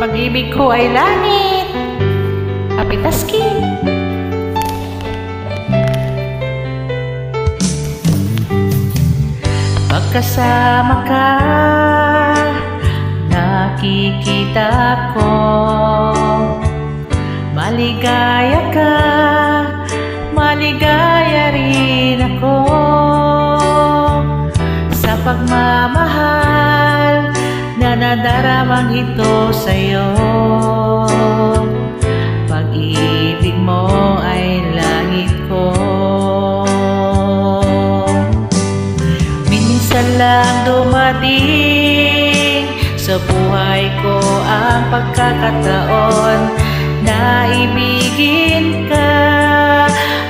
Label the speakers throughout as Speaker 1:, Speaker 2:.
Speaker 1: Pag-ibig ko ay langit. Kapitaski. Pagkasama ka, nakikita ko, maligaya ka, maligaya rin ako. Sa pagmamahal na nadaramang ito sa'yo, pag-ibig mo ay langit ko. Minsan lang dumating sa buhay ko ang pagkakataon na ibigin ka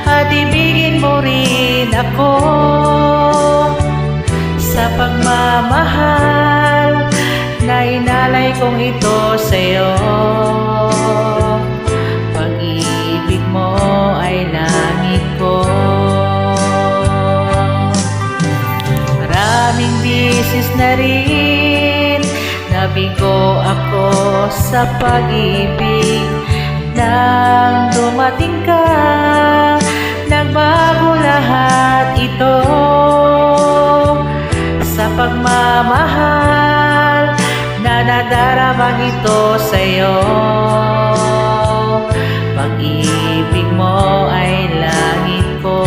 Speaker 1: at ibigin mo rin ako. Sa pagmamahal na inalay kong ito sa'yo, pag-ibig mo ay langit ko. Maraming bisis na rin nabigo ako sa pag-ibig. Nang dumating ka, nagbago lahat ito. Sa pagmamahal na nadaramang ito sa'yo, pag-ibig mo ay langit ko.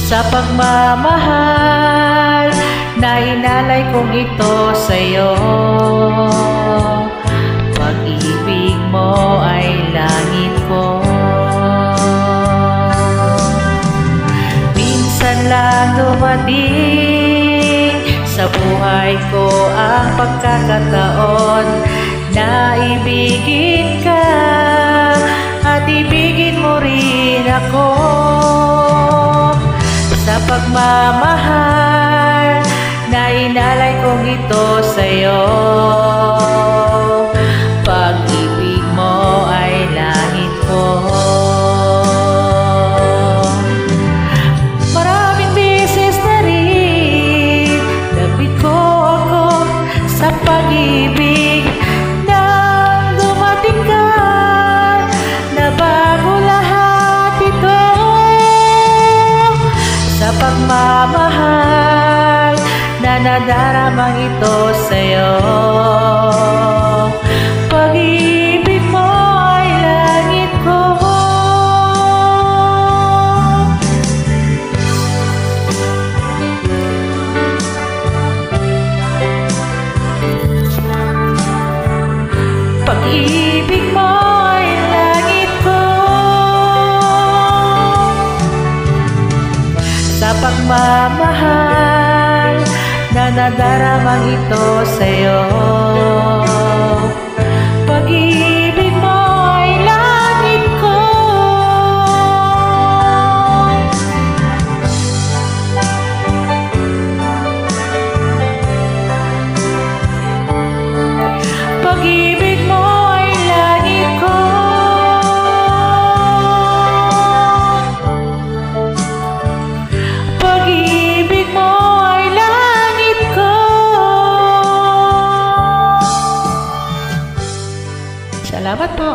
Speaker 1: Sa pagmamahal na inalay kong ito sa'yo, pag-ibig mo ay langit ko. Minsan lang dumating sa buhay ko ang pagkakataon na ibigin ka at ibigin mo rin ako. Sa pagmamahal na inalay kong ito sa'yo, pag-ibig mo ay langit ko. Maraming beses na rin nabigo ako sa pag-ibig. Nang dumating ka, nabago lahat ito. Sa pagmamahal na nadaramang ito sa'yo, pag-ibig mo ay langit ko. Pag-ibig mo ay langit ko. Sa pagmamahal na nadaramang ito sa'yo, pag-ibig mo ay langit ko. Pag-ibig mo ay langit ko. Pag-ibig mo ay langit ko. Salamat po.